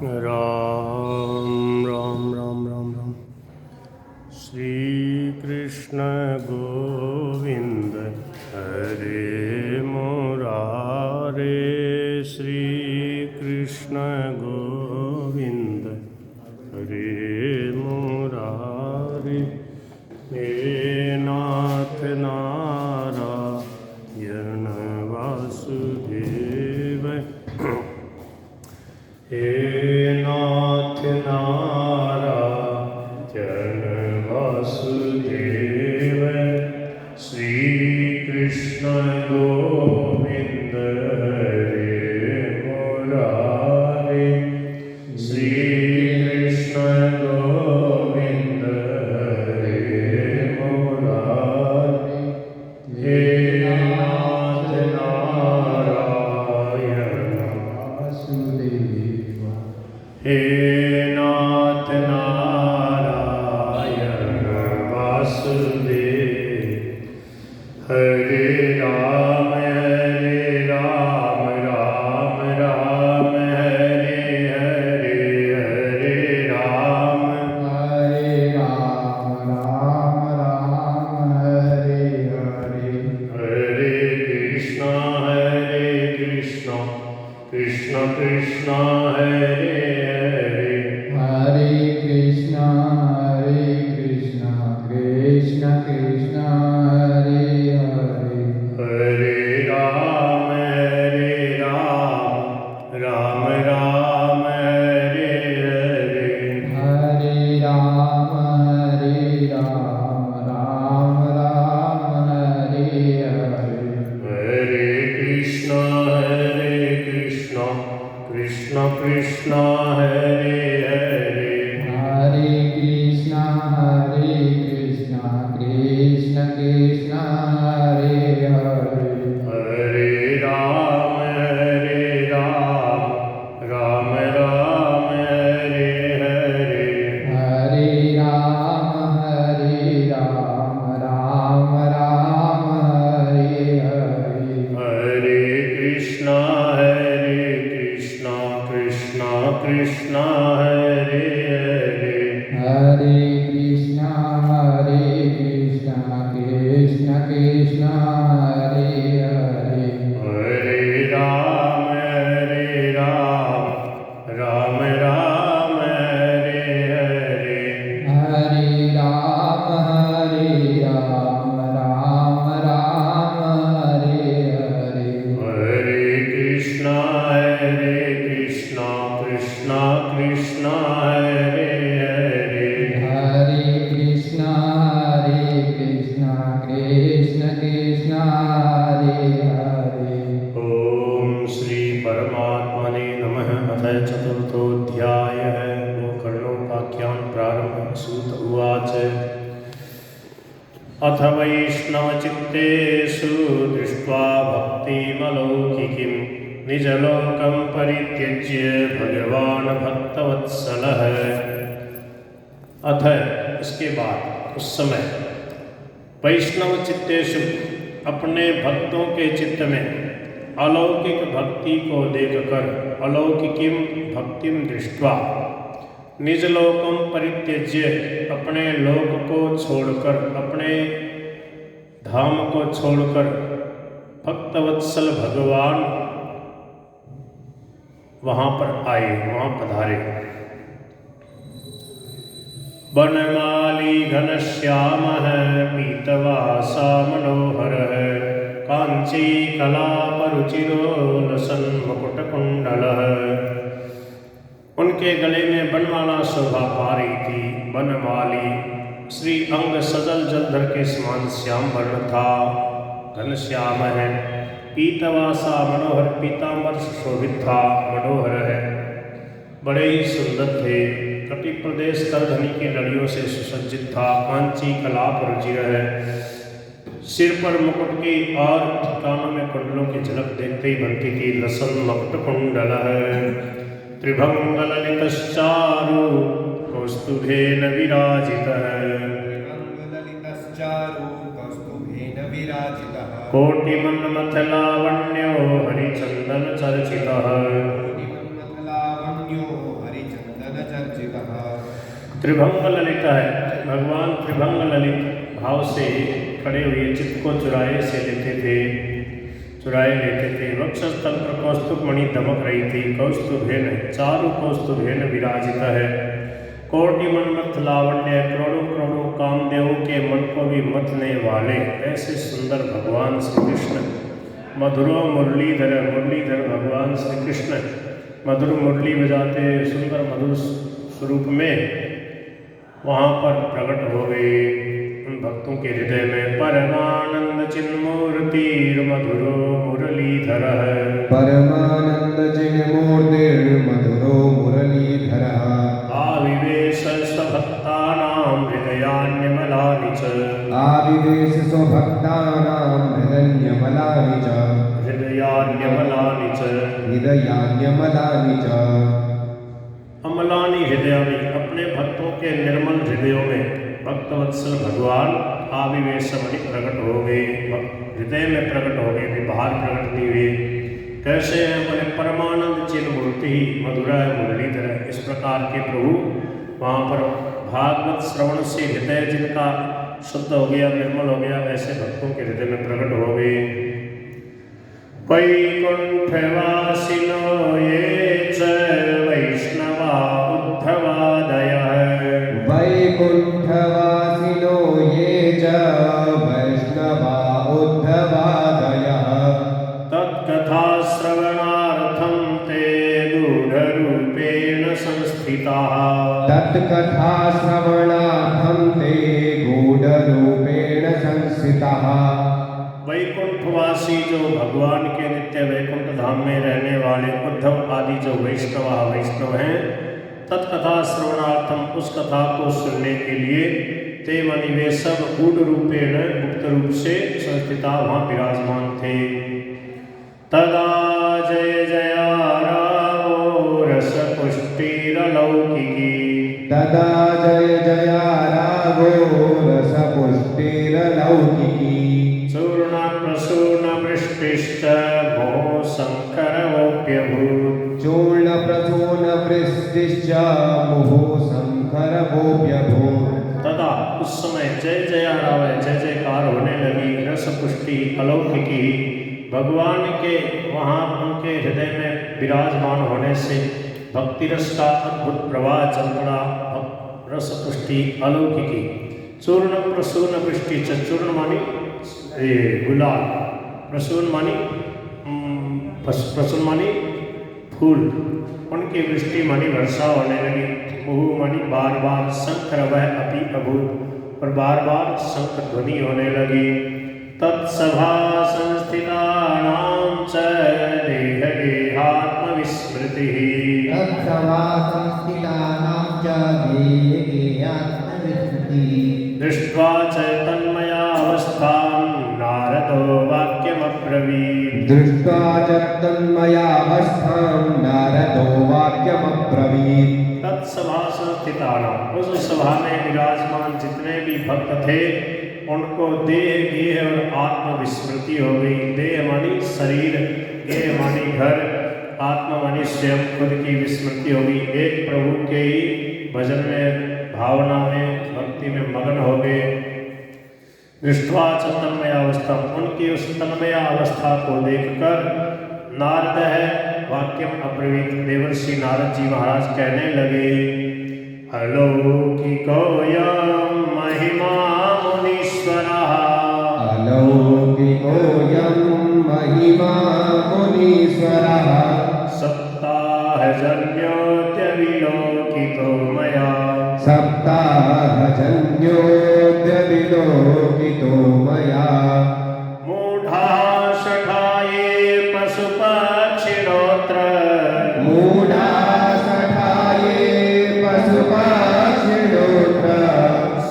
राम राम राम राम राम। श्री कृष्ण गोविंद हरे मुरारे। श्री कृष्ण गोविंद हरे मुरारे। हे नाथ नारायण वासुदेव। हे नाथ नारायण वासुदेव। श्री कृष्ण गोविंद हरे मुरारे। श्री कृष्ण गोविंद हरे मुरारे। हे नाथ नारायण वासुदेव। हे नाथ नारायण वासुदेव। हरे राम राम राम हरे हरे। हरे राम राम हरे हरे। हरे कृष्णा कृष्ण कृष्ण हरे हरे। हरे कृष्णा कृष्ण कृष्ण हरे हरे। हरे राम राम राम हरे हरे। हरे राम राम हरे हरे। हरे कृष्ण कृष्ण कृष्ण हरे हरे। हरे कृष्ण कृष्ण कृष्ण हरे हरे। हरे राम राम राम हरे हरे। हरे राम राम हरे हरे। हरे कृष्ण कृष्ण कृष्ण हरे हरे। हरे कृष्ण कृष्ण कृष्ण हरे हरे। हरे राम राम राम हरे हरे। हरे राम राम हरे हरे। हरे कृष्ण कृष्ण कृष्ण हरे हरे। हरे कृष्ण कृष्ण कृष्ण हरे हरे। ओम श्री परमात्मने नमः। अथ चतुर्थोऽध्यायः। गोकर्णोपाख्यान प्रारंभ। सूत उवाच। अथ वैष्णवचित्तेषु दृष्ट्वा भक्तिमलौकिकीं निजलोकं परित्यज्य भगवान् भक्तवत्सलः। अथ इसके बाद उस समय वैष्णव चित्तेषु अपने भक्तों के चित्त में अलौकिक भक्ति को देखकर अलौकिकीं भक्तिं दृष्ट्वा निजलोकं परित्यज्य अपने लोक को छोड़कर अपने धाम को छोड़कर भक्तवत्सल भगवान वहाँ पर आए, वहाँ पधारे। बनमाली घनश्यामः पीतवासा मनोहरः कांची कलापरुचिरो लसन्मुकुटकुण्डलः। उनके गले में बनमाला शोभा पा रही थी। बनमाली श्री अंग सजल जलधर के समान श्याम वर्ण था। घनश्याम है। पीतवासा मनोहर पीतांबर शोभित था, मनोहर है, बड़े ही सुंदर थे। कटि प्रदेश करधनी की लड़ियों से सुसज्जित था। कांची कलाप रुचिर है। सिर पर मुकुट की और कानों में कुंडलों की झलक देखते ही बनती थी। लसन मुकुट कुंडल है। त्रिभंगललितश्चारु कौस्तुभेन विराजितः। कोटिमन्मथलावण्यो हरिचन्दन चर्चितः। त्रिभंग ललित है, भगवान त्रिभंग ललित भाव से खड़े हुए चित्त को चुराए लेते थे। वक्षस्थल पर कौस्तुभ मणि दमक रही थी। कौस्तुभेन चारु कौस्तुभेन विराजित है। कोटि मनमथ लावण्य, करोड़ों करोड़ों कामदेवों के मन को भी मथने वाले ऐसे सुंदर भगवान श्री कृष्ण। मधुरो मुरलीधर भगवान श्री कृष्ण मधुर मुरली बजाते सुंदर मधुर स्वरूप में वहाँ पर प्रकट हो गए उन भक्तों के हृदय में। परमानंद चिन्मूर्ति मधुरो मुरलीधर परमानंद चिन्मूर्तिर् मधुरो मुरलीधरः आविवेश स्वभक्तानां हृदयान्यमलानि च आविवेश स्वभक्तानां हृदयान्यमलानि च अमलानि हृदयानि अपने भक्तों के निर्मल हृदयों में भक्तवत्सल भगवान आविवेश प्रकट हो गए, हृदय में प्रकट हो गए, बाहर प्रकट नहीं हुए। कैसे हैं बोले परमानंद चिन्मूर्ति ही मधुरा मुरलीधर। इस प्रकार के प्रभु वहाँ पर भागवत श्रवण से हृदय जिनका शुद्ध हो गया, निर्मल हो गया, ऐसे भक्तों के हृदय में प्रकट हो गए। वैकुंठवासिनो ये च वैष्णवा उद्धवादयः वैकुंठवासिनो ये च वैष्णवा उद्धवादयः तत्कथा श्रवणार्थं ते गूढ़रूपेण संस्थिताः तत्कथा श्रवणार्थं ते गूढ़रूपेण संस्थिताः। वैकुंठवासी जो भगवान के नित्य वैकुंठ धाम में रहने वाले उद्धव आदि जो वैष्णव हैं, तत्कथा श्रवणार्थम उस कथा को सुनने के लिए ते मनि वे सब गूढ़ रूपेण गुप्त रूप से संस्थिता वहाँ विराजमान थे। तदा जय जया रावो रस पुष्टिरलौकिकी तदा जय जया राघो रस पुष्टिरलौकिकी चूर्ण प्रसून वृष्टिश्च मोह शंकरवोप्यभूत् चूर्ण प्रसून वृष्टिश्च मुहुः शंकरवोप्यभूत्। तदा उस समय जय जया राव जय जयकार होने लगी। रस पुष्टि अलौकिकी भगवान के वहाँ उनके हृदय में विराजमान होने से भक्ति रस का अद्भुत प्रवाह चल पड़ा। रस पुष्टि अलौकिकी चूर्ण प्रसून वृष्टि चूर्ण मानी गुलाल, प्रसून मानी फूल, उनकी वृष्टि मानी वर्षा होने लगी। मुहु मानी बार बार शंख रवह अपि अभूत और बार बार शंख ध्वनि होने लगी। तत्सभा संस्थितानां च देहगेहात्म विस्मृतिः तत्सभा संस्थितानां च देहगेहात्म विस्मृतिः दृष्ट्वा च तन्मयावस्थां नारदो वाक्यमब्रवीत् दृष्ट्वा च तन्मयावस्थां नारदो वाक्यमब्रवीत्। तत्सभा संस्थितानां उस सभा में विराजमान जितने भी भक्त थे उनको देह गेह और आत्म विस्मृति हो गई। देह मानी शरीर, गेह मानी घर, आत्मा मानी स्वयं खुद की विस्मृति हो गई। एक प्रभु के ही भजन में, भावना में, भक्ति में मगन हो गए। दृष्ट्वा च तन्मयावस्था उनकी उस तन्मयावस्था को देखकर नारद है वाक्यम अब्रवीत देवर्षि नारद जी महाराज कहने लगे। अलौकिकोऽयं महिमा मुनीश्वरः अलौकिकोऽयं महिमा मुनीश्वरः सप्ताहजन्योऽद्यविलोकितो मया सप्ताहजन्योऽद्यविलोकितो मया मूढाः शठाये पशुपक्षिणोऽत्र मूढाः शठाये पशुपक्षिणोऽत्र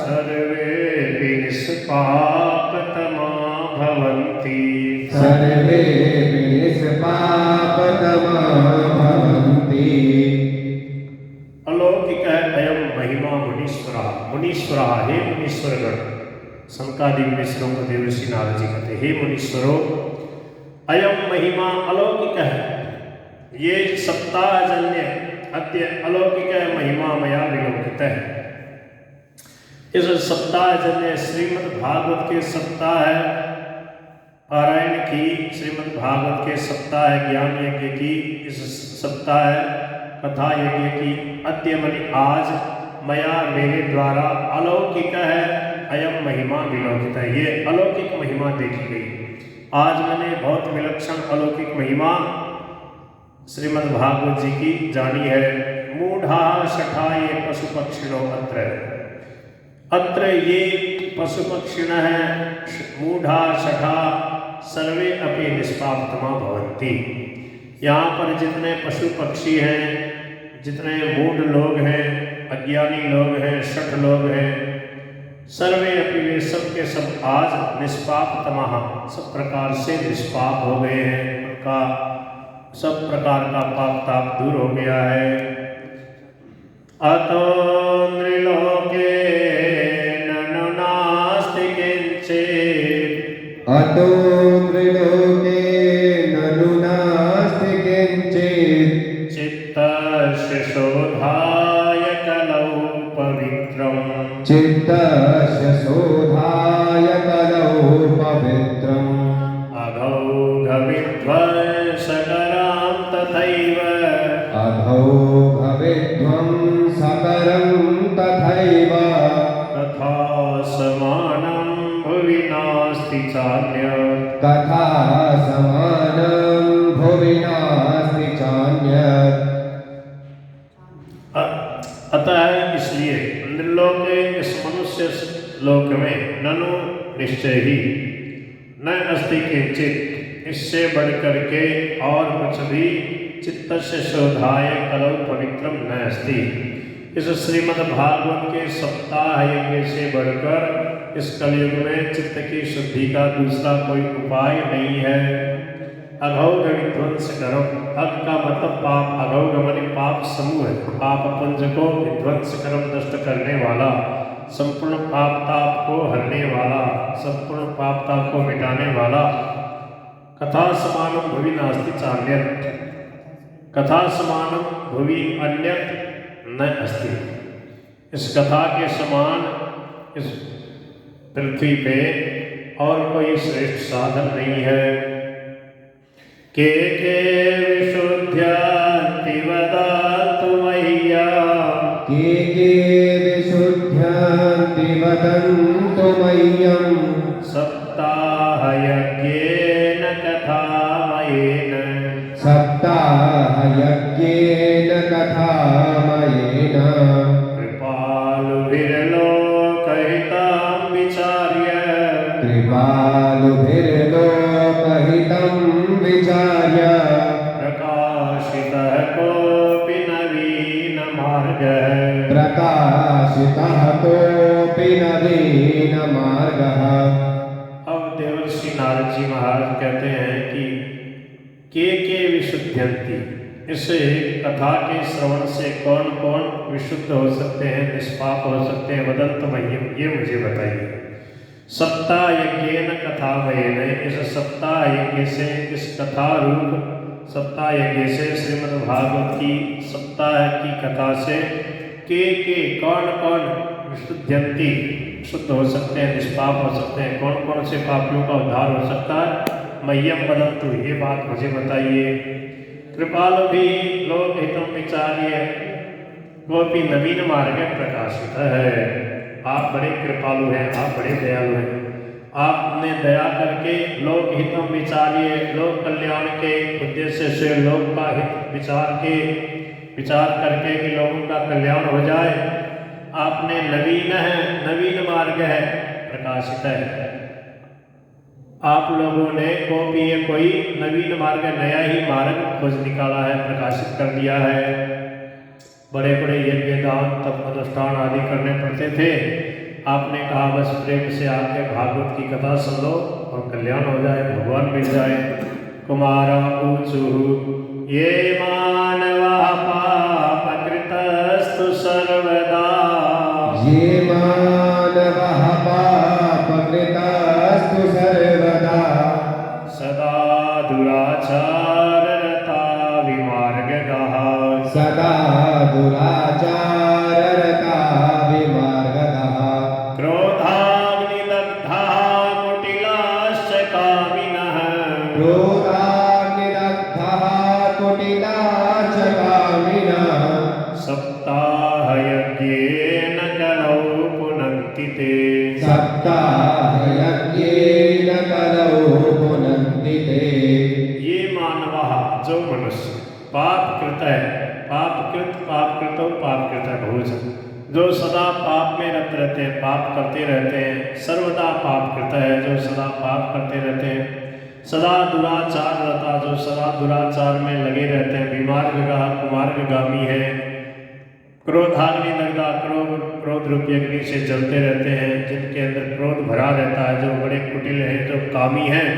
सर्वेऽपि निष्पापतमा भवन्ति सर्वेऽपि निष्पापतमा भवन्ति। अलौकिक है अयम महिमा मुनीश्वरा। मुनीश्वरा हे मुनीश्वरगण, शंकादि मिश्रों को देवर्षि नारद जी कहते हे मुनीश्वरों, अयम महिमा अलौकिक है। ये सप्ताहजन्य अद्य अलौकिक महिमा मया विलोकित है। इस सप्ताह जन्य श्रीमद् भागवत के सप्ताह पारायण की, श्रीमद् भागवत के सप्ताह ज्ञान यज्ञ की, इस सप्ताह कथा यज्ञ की अद्य मनि आज मया मेरे द्वारा अलौकिक है अयम महिमा विलोकित है। ये अलौकिक महिमा देखी गई। आज मैंने बहुत विलक्षण अलौकिक महिमा श्रीमद् भागवत जी की जानी है। मूढ़ा शठा ये पशु पक्षिणो अत्र ये पशु पक्षिण है मूढ़ा शठा सर्वे अपि निष्पापतमा भवन्ति। यहाँ पर जितने पशु पक्षी हैं, जितने मूढ़ लोग हैं, अज्ञानी लोग हैं, शठ लोग हैं, सर्वे अपि वे सब के सब आज निष्पापतमा सब प्रकार से निष्पाप हो गए हैं। उनका सब प्रकार का पाप ताप दूर हो गया है। अतो नृलोके ननु नास्ति किंचित् अतो नृलोके ननु नास्ति किंचित् चित्तस्य शोधाय कलौ पवित्रम् चित्तस्य शोधाय कलौ पवित्रम् अघौघविध्वंसकरां तथैव अघौघविध्वंसकरं तथैव तथा समानं भुवि नास्ति चान्यत् तथा समानं भुवि नास्ति चान्यत्। अतः इसलिए नृलोक के इस मनुष्य लोक में ननु निश्चय ही न अस्ति किंचित इससे बढ़कर के और कुछ भी चित्त से शोधाय कलौ पवित्रम न अस्ति। इस श्रीमद् भागवत के सप्ताह यज्ञ से बढ़कर इस कलयुग में चित्त की शुद्धि का दूसरा कोई उपाय नहीं है। अघौघ विध्वंस करो, अघ का मतलब पाप, अघौघ माने पाप समूह है। पाप पुंज को विध्वंस कर्म नष्ट करने वाला, संपूर्ण पाप ताप को हरने वाला, संपूर्ण पाप ताप को मिटाने वाला। कथा समानम भुवि नास्ति चान्यत्, कथा समानम भुवि अन्यत् न अस्ति। इस कथा के समान इस पृथ्वी पे और कोई श्रेष्ठ साधन नहीं है। के विशुद्ध्यांति वदन्तु मह्यम् के विशुद्ध्यांति वदन्तु मह्यम् सप्ताहयज्ञेन कथामयेन सप्ताहयज्ञेन कथामयेन कृपालुभिर्लोकहितं विचार्य कृपालुभिर्लोकहितं विचार्य प्रकाशितः कोऽपि नवीनमार्गः प्रकाशितः कोऽपि नवीनमार्गः। अब देवर्षि नारद जी महाराज कहते हैं कि के विशुद्ध्यन्ति, इस कथा के श्रवण से कौन कौन विशुद्ध हो सकते हैं, निष्पाप हो सकते हैं। वदंत मह्यम, ये मुझे बताइए। सप्ताह यज्ञेन कथामयेन, इस सप्ताह यज्ञ से, इस कथा रूप सप्ताह यज्ञ से, श्रीमद् भागवत की सप्ताह की कथा से के कौन कौन विशुद्ध्यन्ति शुद्ध हो सकते हैं, निष्पाप हो सकते हैं, कौन कौन से पापियों का उद्धार हो सकता है। मह्यम वदन्तु, ये बात मुझे बताइए। कृपालु भी लोक हितम विचार्य कोऽपि नवीन मार्ग प्रकाशित है। आप बड़े कृपालु हैं, आप बड़े दयालु हैं। आपने दया करके लोक हितम विचार्य, लोक कल्याण के उद्देश्य से लोक का हित विचार करके कि लोगों का कल्याण हो जाए, आपने नवीन मार्ग है प्रकाशित है। आप लोगों ने कोई नवीन मार्ग, नया ही मार्ग खोज निकाला है, प्रकाशित कर दिया है। बड़े बड़े यज्ञ दान तप अनुष्ठान आदि करने पड़ते थे, आपने कहा बस प्रेम से आके भागवत की कथा सुन लो और कल्याण हो जाए, भगवान मिल जाए। कुमारा ऊचु ये मानवा पापकृतस्तु सर्वदा, ये मानवः पापकृतस्तु सर्वदा सदा दुराचाररता विमार्गगः, सदा दुराचाररता विमार्गतः क्रोधाग्निदग्धाः कुटिलाश्च कामिनः क्रोधाग्निदग्धः कुटिलाश्च कामिनः सप्ताहयज्ञेन कलौ पुनन्ति ते सप्ताहयज्ञेन कलौ पुनन्ति ते ये मानवाः जो मनुष्य पाप कृत है पाप कृतो पाप कृत भोजन जो सदा पाप में रत रहते हैं पाप करते रहते हैं सर्वदा पाप कृत है जो सदा पाप करते रहते हैं सदा दुराचार रहता जो सदा दुराचार में लगे रहते हैं विमार्गगाह कुमार्गगामी है क्रोधाग्नि दग्धा क्रोध रूपी अग्नि से जलते रहते हैं जिनके अंदर क्रोध भरा रहता है जो बड़े कुटिल हैं जो कामी हैं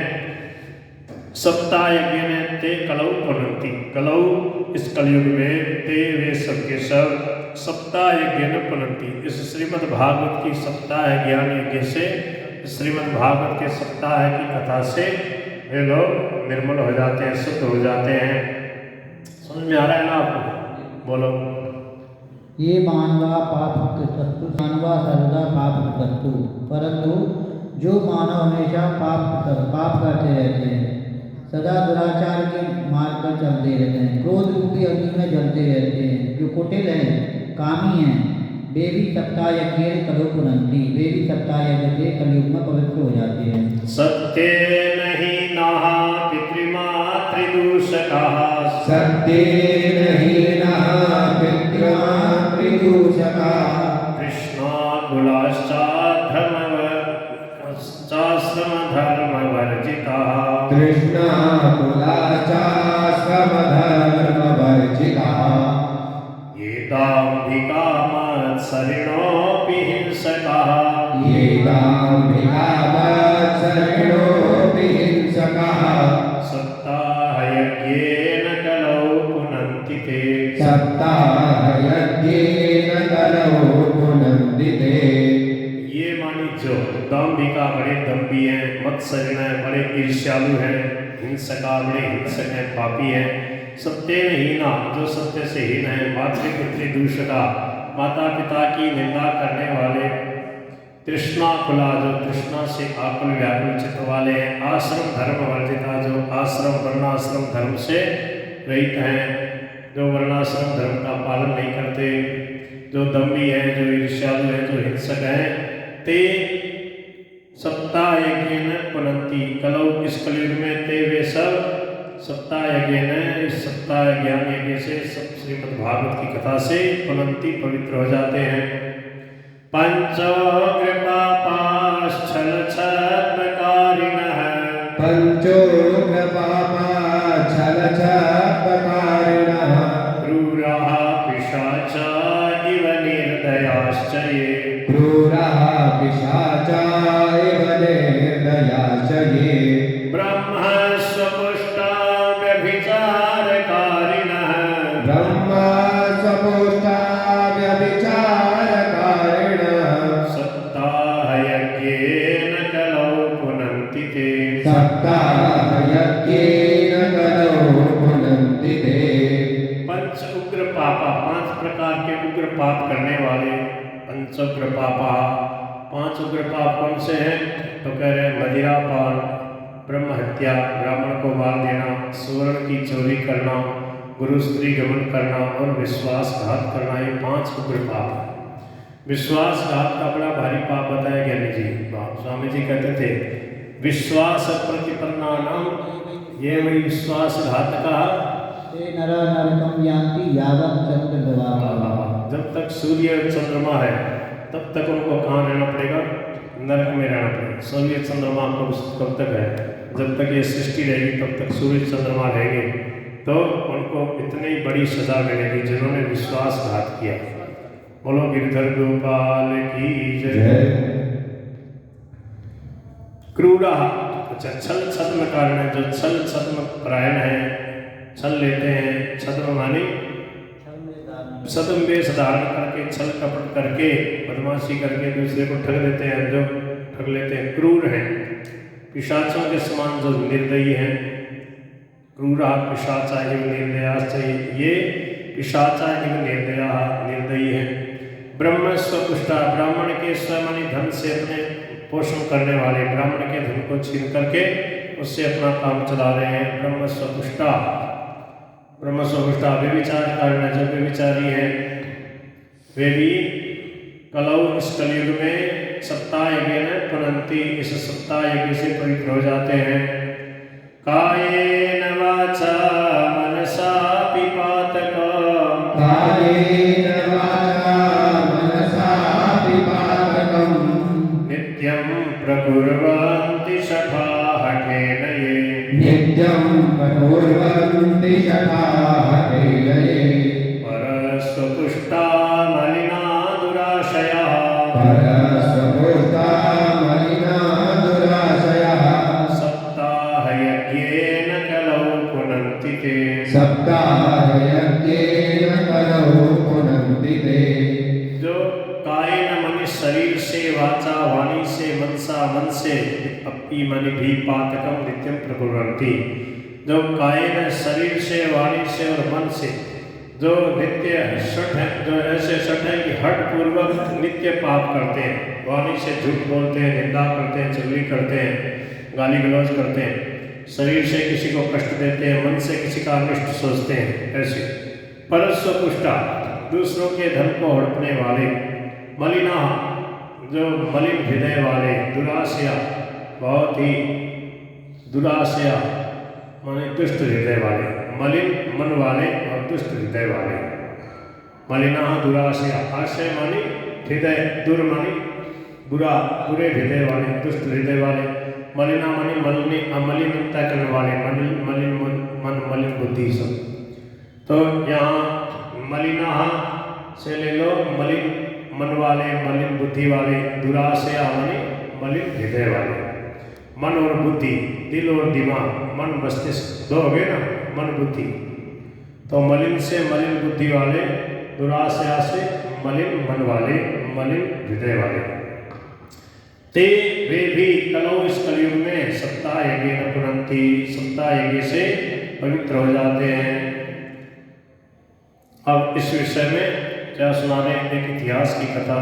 सप्ताह यज्ञ में ते कलौ पुनन्ति कलौ इस कलयुग में ते वे सबके सब सप्ताह यज्ञ न पुनन्ति इस श्रीमद् भागवत की सप्ताह ज्ञान यज्ञ से श्रीमद् भागवत के सप्ताह की कथा से वे लोग निर्मल हो जाते हैं शुद्ध हो जाते हैं। समझ में आ रहा है ना आपको? बोलो। ये मानवा पाप कर्तु मानवा सर्वदा पाप कर्तु परंतु जो मानव हमेशा पाप करते रहते हैं सदा दुराचार के मार्ग पर चलते रहते हैं क्रोध रूपी अग्नि में जलते रहते हैं जो कुटिल हैं कामी हैं वे भी सप्ताह यज्ञ कलौ पुनन्ति वे भी सप्ताह यज्ञ से कलयुग में पवित्र हो जाते हैं। सत्ये नहीं नाह पितृमातृदूषकाः सत्येन हीनः पितृमातृदूषकाः कृष्णाकुलाश्चाश्रमधर्मवर्जिताः कृष्णाकुलाचाश्रमधर्मवर्जिताः ये दाम्भिकामत्सरिणोऽपि हिंसकाः ये दाम्भिकामत्सरिणोऽपि हिंसकाः सप्ताहयज्ञेन कलौ पुनन्ति ते सप्ताहयज्ञेन कलौ पुनन्ति ते ये मानी जो दाम्भिका बड़े दम्भी हैं मत्सरिण बड़े ईर्ष्यालु हैं हिंसका बड़े हिंसक हैं पापी हैं सत्येन हीना जो सत्य से हीन है मातृपितृ दूषका माता पिता की निंदा करने वाले तृष्णाकुला जो तृष्णा से आकुल व्याकुल चित्त वाले हैं आश्रम धर्म वर्जिता जो आश्रम वर्णाश्रम धर्म से रहित हैं जो वर्णाश्रम धर्म का पालन नहीं करते जो दम्भी हैं जो ईर्ष्यालु हैं जो हिंसक हैं ते सप्ताह यज्ञ पुनन्ति कलौ इस कलयुग में ते वे सब सप्ताह यज्ञ इस सप्ताह ज्ञान यज्ञ से श्रीमद् भागवत की कथा से पुनन्ति पवित्र हो जाते हैं। पंचोग्रपापाश्छलछद्मकारिणः पंचोग्रपापाश्छलछद्मकारिणः क्रूराः पिशाचा इव निर्दयाश्च ये क्रूराः पिशाचा इव निर्दयाश्च ये ब्रह्मस्वपुष्टा व्यभिचारकारिणः ब्रह्मस्वपुष्टा व्यभिचारकारिणः सप्ताहयज्ञेन कलौ पुनन्ति ते सप्ताहयज्ञेन कलौ पुनन्ति ते पंच उग्र पापा पांच प्रकार के उग्र पाप करने वाले पंच उग्र पापा पांच उग्र पाप कौन से हैं तो कह रहे हैं मदिरापान ब्रह्म हत्या ब्राह्मण को मार देना सुवर्ण की चोरी करना गुरु स्त्री गमन करना और विश्वासघात करना ये पांच उग्र पाप है। विश्वासघात का बड़ा भारी पाप बताया ज्ञानी जी स्वामी जी कहते थे विश्वास प्रतिपन्नानाम ये वही विश्वासघात का ते नरा नरकम यान्ति यावत् चंद्रभागा जब तक सूर्य चंद्रमा है तब तक उनको कहाँ रहना पड़ेगा नरक में रहना पड़ेगा। सूर्य चंद्रमा कब तक है जब तक ये सृष्टि रहेगी तब तक सूर्य चंद्रमा रहेंगे तो उनको इतनी बड़ी सजा मिलेगी जिन्होंने विश्वासघात किया। बोलो गिरधर गोपाल की जय। क्रूरा अच्छा छल छद्म कारण है जो छल छद्म परायण है छल लेते हैं छद्म माने सदम वेश धारण करके छल कपट करके बदमाशी करके दूसरे को ठग देते हैं जो ठग लेते हैं क्रूर हैं पिशाचों के समान जो निर्दयी हैं क्रूरा पिशाचा निर्दया चाहिए ये पिशाचा इव निर्दया निर्दयी है। ब्रह्म स्वपुष्टा ब्राह्मण के स्वमणि धन से अपने पोषण करने वाले, ब्राह्मण के धन को छीन करके उससे अपना काम चला रहे हैं। ब्रह्म स्वपुष्टा व्यभिचार कारण जो व्यभिचारी है वे भी कलौ इस कलयुग में सप्ताह यज्ञ में पुनन्ति, इस सप्ताह यज्ञ से पवित्र हो जाते हैं। कायेन वाचा मनसा पिपातकम्, कायेन वाचा मनसा पिपातकम्, नित्यं प्रकुर्वन्ति शठाहठेन ये, नित्यं प्रकुर्वन्ति शठाहठेन ये, परस्वपुष्टा मलिना दुराशयः, परस्वपुष्टा मलिना दुराशयः, सप्ताहयज्ञेन कलौ पुनन्ति ते, सप्ताहयज्ञेन कलौ पुनन्ति ते। जो कायेन मनि शरीर से, वाचा वाणी से, मनसा मन से, अपि मनि भी पातकम नित्यम प्रकुर्वन्ति, जो कायेन शरीर से, वाणी से और मन से जो नित्य शठ है, जो ऐसे शठ है कि हठ पूर्वक नित्य पाप करते हैं, वाणी से झूठ बोलते हैं, निंदा करते हैं, चुगली करते हैं, गाली गलौज करते हैं, शरीर से किसी को कष्ट देते हैं, मन से किसी का अनिष्ट सोचते हैं, ऐसे। परस्वपुष्टा दूसरों के धन को हड़पने वाले, मलिना जो मलिन हृदय वाले, दुराशया बहुत ही दुराशया माने दुष्ट हृदय वाले, मलिन मन वाले और दुष्ट हृदय वाले। मलिना दुराशया, आशय मानी हृदय, दुर मानी बुरा, बुरे हृदय वाले, दुष्ट हृदय वाले। मलिना मानी मलिनी अमलिनता करने वाले, मलिन मन मलिन बुद्धि सब। तो यहाँ मलिना से ले लो, मलिन मन वाले, मलिन बुद्धि वाले, दुराशया मानी मलिन हृदय वाले। मन और बुद्धि, दिल और दिमाग, मन मस्तिष्क दो हो गए ना, मन बुद्धि। तो मलिन से मलिन बुद्धि वाले, दुराशया से मलिन मन वाले, मलिन हृदय वाले, ते वे भी कलौ इस कलयुग में सप्ताह यज्ञ न पुनन्ति, सप्ताह यज्ञ से पवित्र हो जाते हैं। अब इस विषय में क्या सुना रहे हैं, एक इतिहास की कथा।